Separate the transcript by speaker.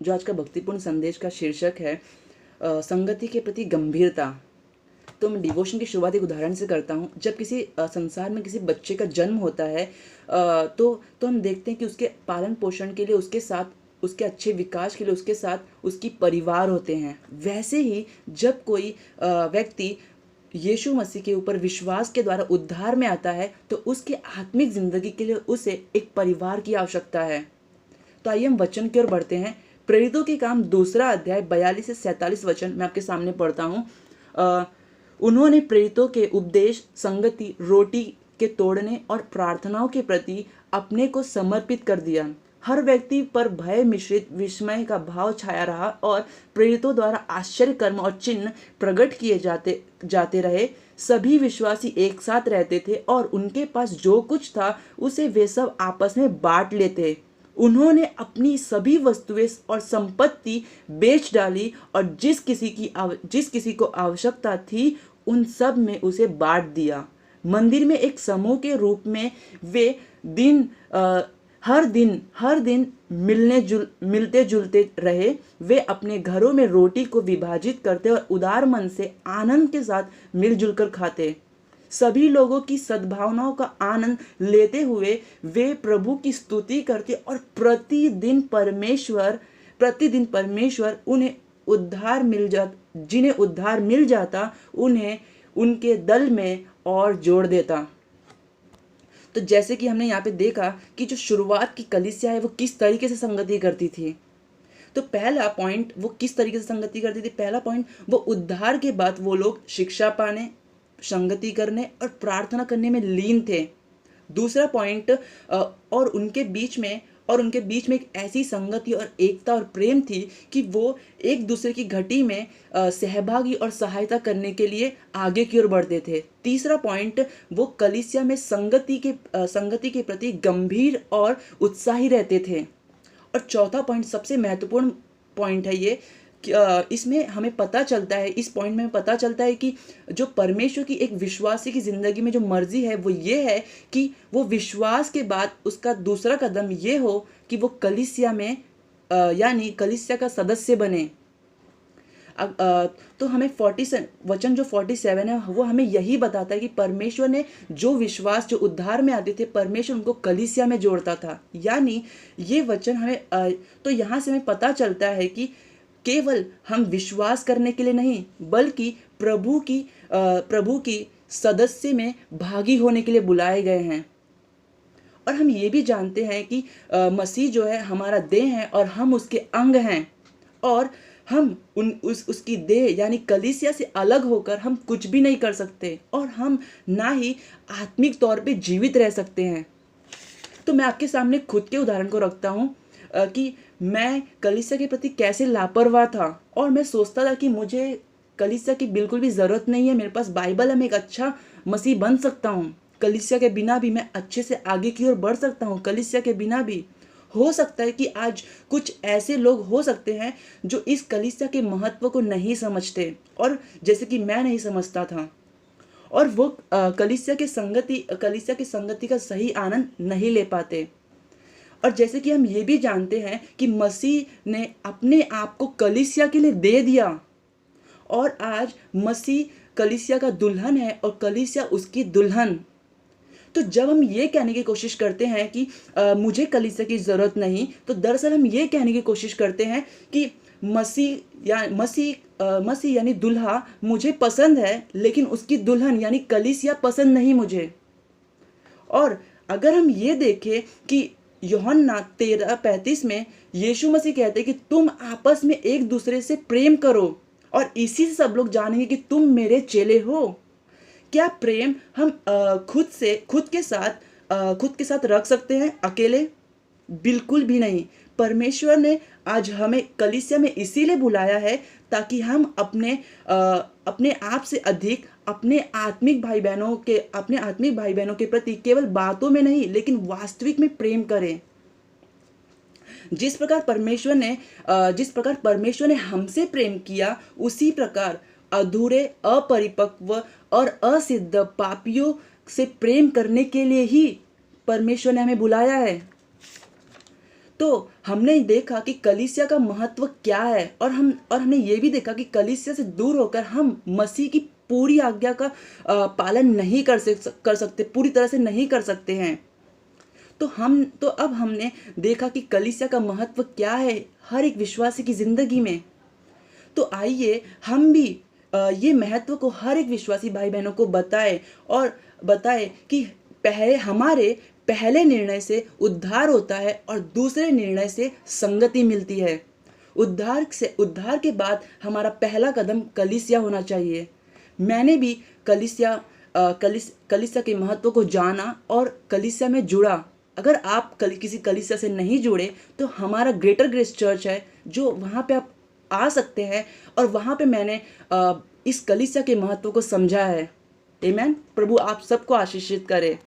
Speaker 1: जो आज का भक्तिपूर्ण संदेश का शीर्षक है संगति के प्रति गंभीरता। तो मैं डिवोशन की शुरुआत एक उदाहरण से करता हूँ। जब किसी संसार में किसी बच्चे का जन्म होता है तो हम देखते हैं कि उसके पालन पोषण के लिए उसके साथ, उसके अच्छे विकास के लिए उसके साथ उसकी परिवार होते हैं। वैसे ही जब कोई व्यक्ति यीशु मसीह के ऊपर विश्वास के द्वारा उद्धार में आता है तो उसके आत्मिक जिंदगी के लिए उसे एक परिवार की आवश्यकता है। तो आइए हम वचन की ओर बढ़ते हैं। प्रेरितों के काम 2 अध्याय 42 से 47 वचन मैं आपके सामने पढ़ता हूँ। उन्होंने प्रेरितों के उपदेश, संगति, रोटी के तोड़ने और प्रार्थनाओं के प्रति अपने को समर्पित कर दिया। हर व्यक्ति पर भय मिश्रित विस्मय का भाव छाया रहा और प्रेरितों द्वारा आश्चर्य कर्म और चिन्ह प्रकट किए जाते रहे। सभी विश्वासी एक साथ रहते थे और उनके पास जो कुछ था उसे वे सब आपस में बांट लेते। उन्होंने अपनी सभी वस्तुएं और संपत्ति बेच डाली और जिस किसी को आवश्यकता थी उन सब में उसे बांट दिया। मंदिर में एक समूह के रूप में वे हर दिन मिलते जुलते रहे। वे अपने घरों में रोटी को विभाजित करते और उदार मन से आनंद के साथ मिलजुल कर खाते। सभी लोगों की सद्भावनाओं का आनंद लेते हुए वे प्रभु की स्तुति करते और प्रतिदिन परमेश्वर जिन्हें उद्धार मिल जाता उन्हें उनके दल में और जोड़ देता। तो जैसे कि हमने यहाँ पे देखा कि जो शुरुआत की कलीसिया है वो किस तरीके से संगति करती थी। तो पहला पॉइंट, वो किस तरीके से संगति करती थी। पहला पॉइंट, वो उद्धार के बाद वो लोग शिक्षा पाने, संगति करने और प्रार्थना करने में लीन थे। दूसरा पॉइंट, और उनके बीच में एक ऐसी संगति और एकता और प्रेम थी कि वो एक दूसरे की घटी में सहभागी और सहायता करने के लिए आगे की ओर बढ़ते थे। तीसरा पॉइंट, वो कलीसिया में संगति के प्रति गंभीर और उत्साही रहते थे। और चौथा पॉइंट, सबसे महत्वपूर्ण पॉइंट है ये, इसमें हमें पता चलता है, इस पॉइंट में पता चलता है कि जो परमेश्वर की एक विश्वासी की ज़िंदगी में जो मर्जी है वो ये है कि वो विश्वास के बाद उसका दूसरा कदम ये हो कि वो कलीसिया में यानी कलीसिया का सदस्य बने। तो हमें 47 है वो हमें यही बताता है कि परमेश्वर ने जो उद्धार में आते थे, परमेश्वर उनको कलीसिया में जोड़ता था। यानी ये वचन हमें तो यहाँ से हमें पता चलता है कि केवल हम विश्वास करने के लिए नहीं बल्कि प्रभु की सदस्य में भागी होने के लिए बुलाए गए हैं। और हम ये भी जानते हैं कि मसीह जो है हमारा देह है और हम उसके अंग हैं और हम उसकी देह यानी कलीसिया से अलग होकर हम कुछ भी नहीं कर सकते और हम ना ही आत्मिक तौर पे जीवित रह सकते हैं। तो मैं आपके सामने खुद के उदाहरण को रखता हूँ कि मैं कलीसिया के प्रति कैसे लापरवाह था और मैं सोचता था कि मुझे कलीसिया की बिल्कुल भी ज़रूरत नहीं है, मेरे पास बाइबल है, मैं एक अच्छा मसीह बन सकता हूँ, कलीसिया के बिना भी मैं अच्छे से आगे की ओर बढ़ सकता हूँ, कलीसिया के बिना भी। हो सकता है कि आज कुछ ऐसे लोग हो सकते हैं जो इस कलीसिया के महत्व को नहीं समझते और जैसे कि मैं नहीं समझता था और वो कलीसिया की संगति का सही आनंद नहीं ले पाते। और जैसे कि हम ये भी जानते हैं कि मसीह ने अपने आप को कलीसिया के लिए दे दिया और आज मसीह कलीसिया का दुल्हन है और कलीसिया उसकी दुल्हन। तो जब हम ये कहने की कोशिश करते हैं कि मुझे कलीसिया की ज़रूरत नहीं, तो दरअसल हम ये कहने की कोशिश करते हैं कि मसीह यानी दुल्हा मुझे पसंद है लेकिन उसकी दुल्हन यानी कलीसिया पसंद नहीं मुझे। और अगर हम ये देखें कि यूहन्ना 13:35 में यीशु मसीह कहते हैं कि तुम आपस में एक दूसरे से प्रेम करो और इसी से सब लोग जानेंगे कि तुम मेरे चेले हो। क्या प्रेम हम खुद के साथ रख सकते हैं अकेले? बिल्कुल भी नहीं। परमेश्वर ने आज हमें कलीसिया में इसीलिए बुलाया है ताकि हम अपने आप से अधिक अपने आत्मिक भाई बहनों के प्रति केवल बातों में नहीं लेकिन वास्तविक में प्रेम करें। जिस प्रकार परमेश्वर ने हमसे प्रेम किया उसी प्रकार अधूरे, अपरिपक्व और असिद्ध पापियों से प्रेम करने के लिए ही परमेश्वर ने हमें बुलाया है। तो हमने देखा कि कलीसिया का महत्व क्या है, और हमने ये भी देखा कि कलीसिया से दूर होकर हम मसीह की पूरी आज्ञा का पालन नहीं कर सकते, पूरी तरह से नहीं कर सकते हैं। तो अब हमने देखा कि कलीसिया का महत्व क्या है हर एक विश्वासी की ज़िंदगी में। तो आइए हम भी ये महत्व को हर एक विश्वासी भाई बहनों को बताएं, और बताएं कि हमारे पहले निर्णय से उद्धार होता है और दूसरे निर्णय से संगति मिलती है। उद्धार के बाद हमारा पहला कदम कलीसिया होना चाहिए। मैंने भी कलीसिया के महत्व को जाना और कलीसिया में जुड़ा। अगर आप किसी कलीसिया से नहीं जुड़े तो हमारा ग्रेटर ग्रेस चर्च है, जो वहाँ पे आप आ सकते हैं, और वहाँ पे मैंने इस कलीसिया के महत्व को समझा है। आमीन। प्रभु आप सबको आशीषित करे।